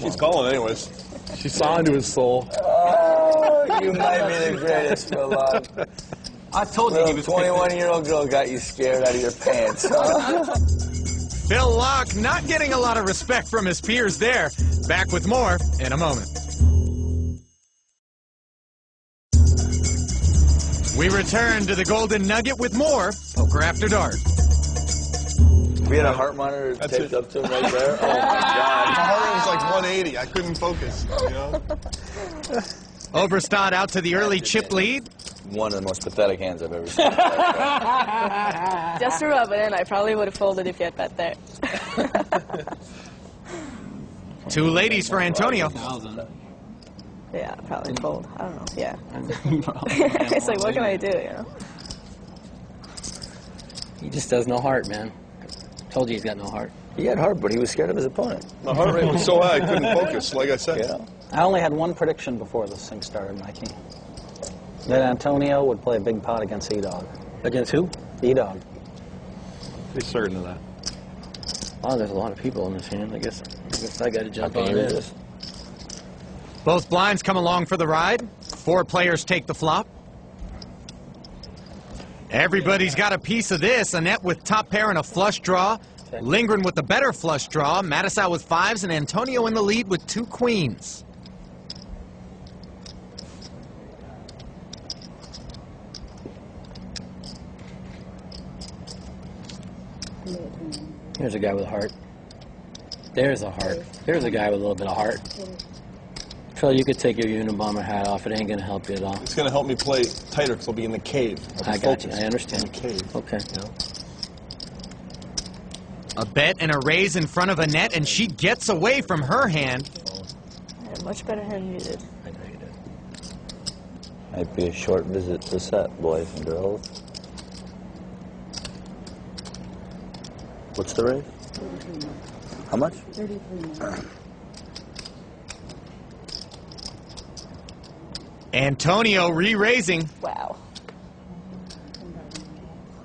She's calling anyways. She saw into his soul. Oh, you might be the greatest, Phil. I told you he was 21-year-old girl got you scared out of your pants, huh? Phil Locke not getting a lot of respect from his peers there. Back with more in a moment. We return to the Golden Nugget with more Poker After Dark. We had a heart monitor taped up to him right there. Oh, my God. My heart was like 180. I couldn't focus, you know? Oberstad out to the early chip lead. One of the most pathetic hands I've ever seen. Just to rub it in, I probably would have folded if you had bet there. 2 ladies for Antonio. Yeah, probably fold. I don't know. Yeah. It's like, what can I do, you know? He just has no heart, man. Told you he's got no heart. He had heart, but he was scared of his opponent. My heart rate was so high I couldn't focus, like I said. Yeah. I only had one prediction before this thing started, Mikey. That Antonio would play a big pot against E-Dog. Against who? E-Dog. Pretty certain of that. Oh, there's a lot of people in this hand. I guess I got to jump on this. Both blinds come along for the ride. 4 players take the flop. Everybody's got a piece of this. Annette with top pair and a flush draw. Lindgren with the better flush draw. Mattisau with 5s and Antonio in the lead with 2 queens. Here's a guy with a heart. There's a heart. There's a guy with a little bit of heart. Phil, you could take your Unabomber hat off. It ain't going to help you at all. It's going to help me play tighter because I'll be in the cave. I got you. I understand. In the cave. Okay. You know? A bet and a raise in front of Annette, and she gets away from her hand. I had a much better hand than you did. I know you did. Might be a short visit to set, boys and girls. What's the raise? How much? 33. Antonio re-raising. Wow.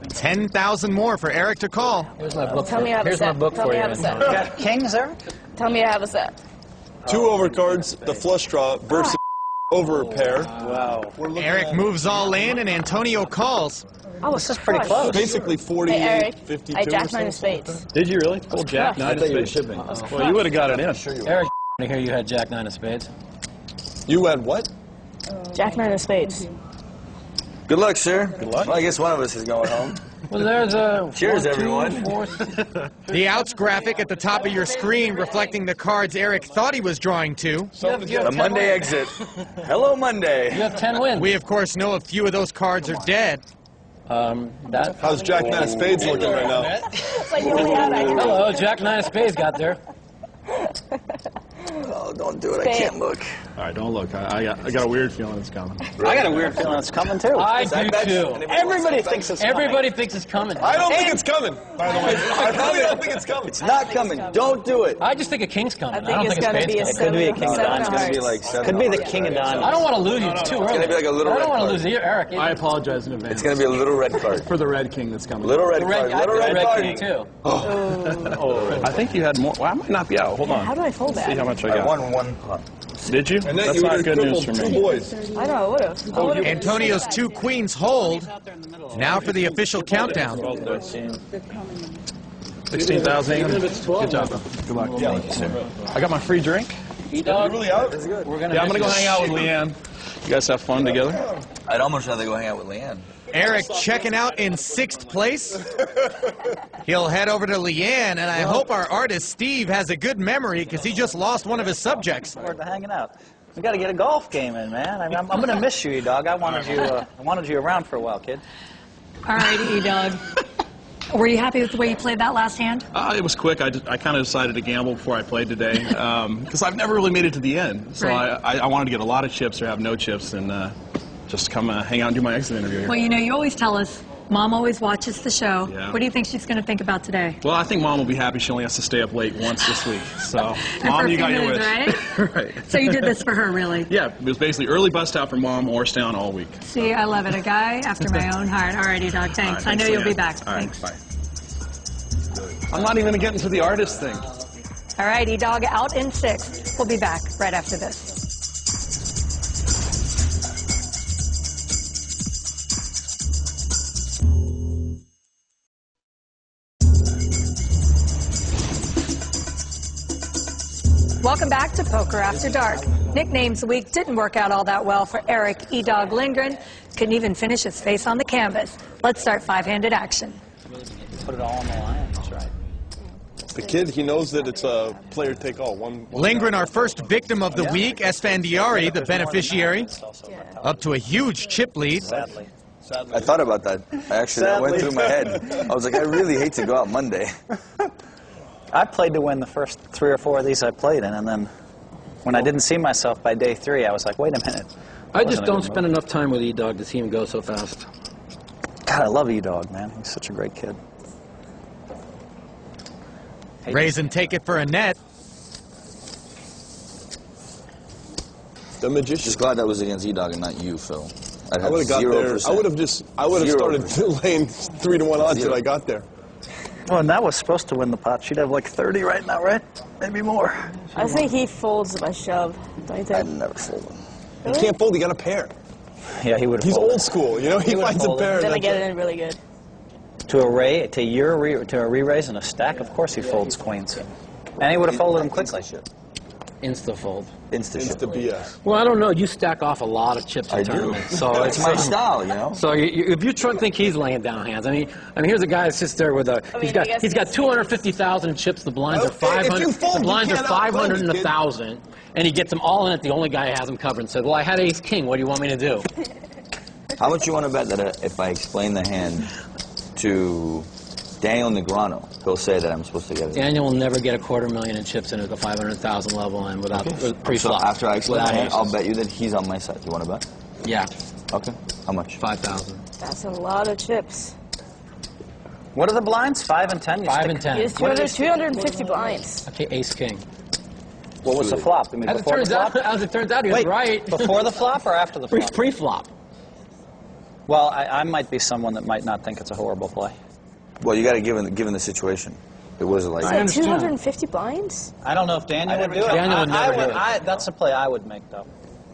10,000 more for Eric to call. Here's my book. Tell me I have a Here's my set. book Tell for me you. I have a set. You got kings, Eric? Tell me I have a set. 2 overcards, the flush draw versus over a pair. Wow. Eric moves all in, and Antonio calls. Oh, This is pretty close. Basically 48, Hey, Eric, 52 I or jacked 9 of something. spades. Did you really? Full jack, 9 I of thought you were spades. shipping. Well, you would have got it in. Eric, I hear you had Jack 9 of spades. You had what? Jack 9 of spades. Good luck, sir. Good luck. Well, I guess one of us is going home. Well, there's a... Cheers, everyone. The outs graphic at the top of your screen reflecting the cards Eric thought he was drawing to. The Monday exit. Hello, Monday. You have 10 wins. We, of course, know a few of those cards are dead. How's Jack 9 of spades looking right now? It's like you only had that. Hello, Jack 9 of spades got there. Oh, don't do it. I can't look. All right, don't look. I got a weird feeling it's coming. I got a weird feeling it's coming, too. I do, too. Everybody thinks it's coming. Everybody thinks it's coming. I don't think it's coming, by the way. I really don't think it's coming. It's not coming. Don't do it. I just think a king's coming. I think it's going to be a spades 7 Could be a king of seven diamonds. of It's going to be hearts. like 7. Could be the king of diamonds. I don't want to lose you. It's too early. It's going to be like a little I red don't want to card. lose you, Eric. I apologize in advance. It's going to be a little red card. For the red king that's coming. Little red The card. red, Little red card. king, too. I think you had more. Well, I might not be out. Hold on. How do I fold that? See how much I I got. won 1 pot. Did you? And then That's you not would good have news for crippled 2 me. boys. I know, I would have. Antonio's 2 queens hold. Now for the official countdown. 16,000. Good job, bro. Good luck. Thank you, sir. I got my free drink. You really out? That's good. We're gonna Yeah, I'm going to go hang out with Leanne. You guys have fun together? I'd almost rather go hang out with Leanne. Eric checking out in 6th place. He'll head over to Leanne, and I hope our artist Steve has a good memory because he just lost one of his subjects. Forward to hanging out. We got to get a golf game in, man. I mean, I'm going to miss you, dog. I wanted you around for a while, kid. All right, E-Dog. Were you happy with the way you played that last hand? It was quick. I kind of decided to gamble before I played today because I've never really made it to the end. So Right. I wanted to get a lot of chips or have no chips and just come hang out and do my exit interview here. Well, you know, you always tell us Mom always watches the show. Yeah. What do you think she's going to think about today? Well, I think Mom will be happy she only has to stay up late once this week. So, For Mom, a you few got your minutes, wish. right? Right. So you did this for her, really? Yeah, it was basically early bust out for Mom or stay on all week. See, I love it. A guy after my own heart. All right, E-Dog, thanks. All right, I know you'll be Leanne. back. All right, Thanks. bye. I'm not even going to get into the artist thing. All right, E-Dog out in 6. We'll be back right after this. Welcome back to Poker After Dark. Nicknames week didn't work out all that well for Eric E-Dog Lindgren. Couldn't even finish his face on the canvas. Let's start five-handed action. Put it all on the line. That's right. The kid, he knows that it's a player take all. One Lindgren, our first victim of the week. Esfandiari, the beneficiary, up to a huge chip lead. Sadly. I thought about that. That went through my head. I was like, I really hate to go out Monday. I played to win the first 3 or 4 of these I played in, and then when I didn't see myself by day 3, I was like, wait a minute. I just don't spend enough time with E-Dog to see him go so fast. God, I love E-Dog, man. He's such a great kid. Raise and take it for a net. The magician. Just glad that was against E-Dog and not you, Phil. I would have got there. I would have started laying 3 to 1 odds till I got there. Oh, and that was supposed to win the pot. She'd have like 30 right now, right? Maybe more. I think he folds by shove. Don't you think? I'd never fold him. You can't fold. You got a pair. Yeah, he would have He's folded. old school. You know, he finds a pair. Then I get it in really good. To a re-raise and a stack, of course he folds queens. And he would have folded them quickly. Insta-fold. Insta BS. Well, I don't know. You stack off a lot of chips in tournaments. So It's my style, you know? So if you think he's laying down hands, I mean, here's a guy that sits there with a. He's got 250,000 in chips. The blinds are 500. The blinds are 500 and 1,000, and he gets them all in it. The only guy who has them covered and said, "Well, I had ace king. What do you want me to do?" How much you want to bet that if I explain the hand to Daniel Negreanu, he'll say that I'm supposed to get it? Daniel will never get $250,000 in chips in at the 500,000 level and without pre-flop. So after I explain the hand, I'll bet you that he's on my side. You want to bet? Yeah. Okay. How much? 5,000. That's a lot of chips. What are the blinds? 5 and 10? 5 and 10. He has 250 blinds. Okay, ace king. What was the flop? I mean, As it turns out, he was right. Before the flop or after the flop? Pre-flop. Well, I might be someone that might not think it's a horrible play. Well, you got to given the situation. It was like Is that 250 blinds? I don't know if Daniel would do it. Daniel would never do it. That's a play I would make, though.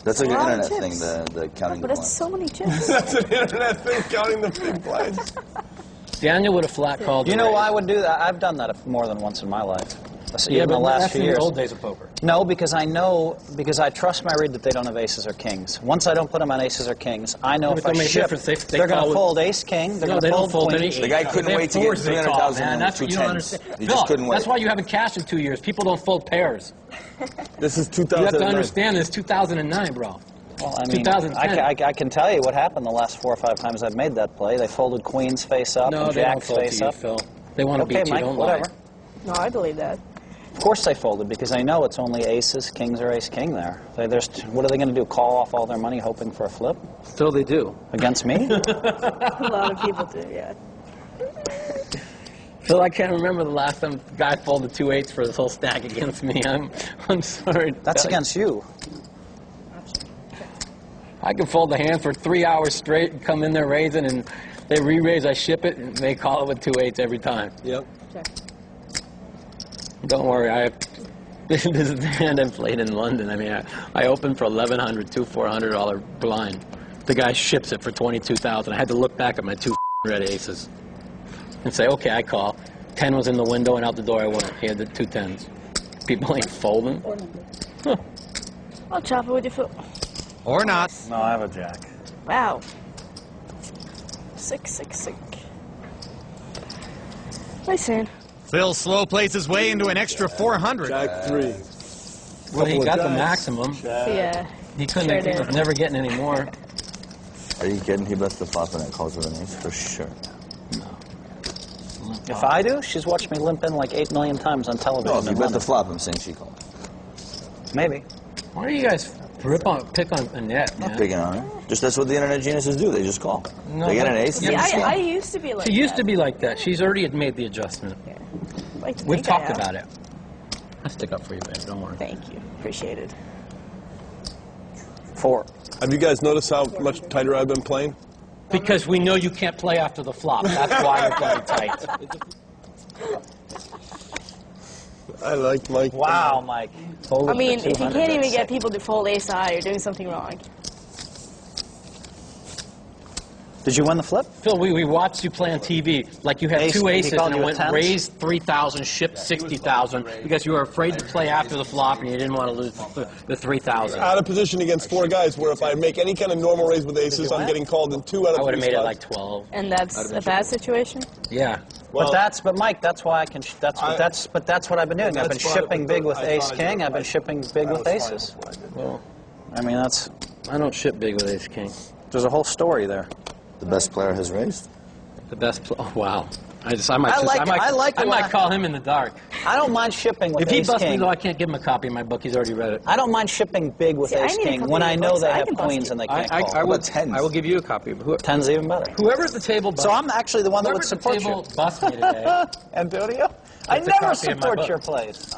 that's like an A lot of internet thing, chips. the counting. But the that's blinds. so many chips. That's an internet thing, counting the big blinds. Daniel would have flat called. You know why I would do that? I've done that more than once in my life. Yeah, in but the last that's few in years. the old days of poker. No, because I trust my read that they don't have aces or kings. Once I don't put them on aces or kings, I know But if I don't make a ship, difference. They they're going call to with- fold ace king. They're No, going they to don't fold queens. any. The guy couldn't They have wait to get fours they call, 300,000 man. on That's two what you don't tens. understand. You just Phil, couldn't wait. That's why you haven't cashed in 2 years. People don't fold pairs. This is You have to 2009. understand this. 2009, bro. Well, I mean, 2010. I can tell you what happened the last 4 or 5 times I've made that play. They folded queens face up No, and they don't jacks fold to face you, up. Phil. They want to Okay, beat you. Mike, Don't whatever. lie. No, I believe that. Of course they folded because they know it's only aces, kings, or ace king there. What are they going to do? Call off all their money hoping for a flip Still, they do. against me? A lot of people do, yeah. Phil, I can't remember the last time a guy folded 2 8s for his whole stack against me. I'm sorry. That's against you. I can fold the hand for 3 hours straight and come in there raising, and they re-raise, I ship it, and they call it with 2 8s every time. Yep. Don't worry, this is the hand I played in London. I mean, I opened for $1,100, two $400 blind. The guy ships it for $22,000. I had to look back at my 2 red aces and say, okay, I call. 10 was in the window, and out the door I went. He had the 2 10s. People ain't folding. Huh. I'll chop it with your foot. Or not. No, I have a jack. Wow. 6. Nice hand. Phil slow plays his way into an extra 400. Jack 3. Well, he Couple of got the jacks. maximum. Yeah. He couldn't. Sure He was did. never getting any more. Are you kidding? He bets the flop and it calls with an ace for sure. If I do, she's watched me limp in like 8 million times on television. No, if you in bet the London. flop, I'm saying she called. Maybe. Why do you guys pick on Annette, man? Not picking on her. Just that's what the internet geniuses do. They just call. No, they get but- an ace. See, and they just I call. used to be like She used to that. be like that. She's already had made the adjustment. I'd like to We've think I talked have. about it. I'll stick up for you, babe. Don't worry. Thank you. Appreciate it. 4. Have you guys noticed how much tighter I've been playing? Because we know you can't play after the flop. That's why you're playing tight. I like Mike. Wow, Mike. I mean, if you can't even get people to fold ace high, you're doing something wrong. Did you win the flip? Phil, we watched you play on TV. Like you had Ace, two he aces called and you a went tens? raised 3,000, shipped 60,000 because you were afraid to play after the flop and you didn't want to lose the 3,000. Out of position against 4 guys where if I make any kind of normal raise with aces, I'm getting called in 2 out of 3 I would have made it spots. like 12. And that's a bad situation? Yeah. Well, but Mike, that's why I can. That's what I've been doing. I've been That's why shipping big with I ace thought king. I I've been shipping big with aces. Well, I mean, that's. I don't ship big with ace king. There's a whole story there. The best player has raised. The best. Oh, wow. I might call him in the dark. I don't mind shipping with If he ace busts me, king. though, I can't give him a copy of my book. He's already read it. I don't mind shipping big with See, I ace need a king copy when of I your know book, they so I have can bust queens you. and they can't call. I will, about tens? I will give you a copy. Tens even better. Whoever at the table busts, So I'm actually the one that would support you. bust me today. Antonio? I Gets a never copy of my support book. your plays.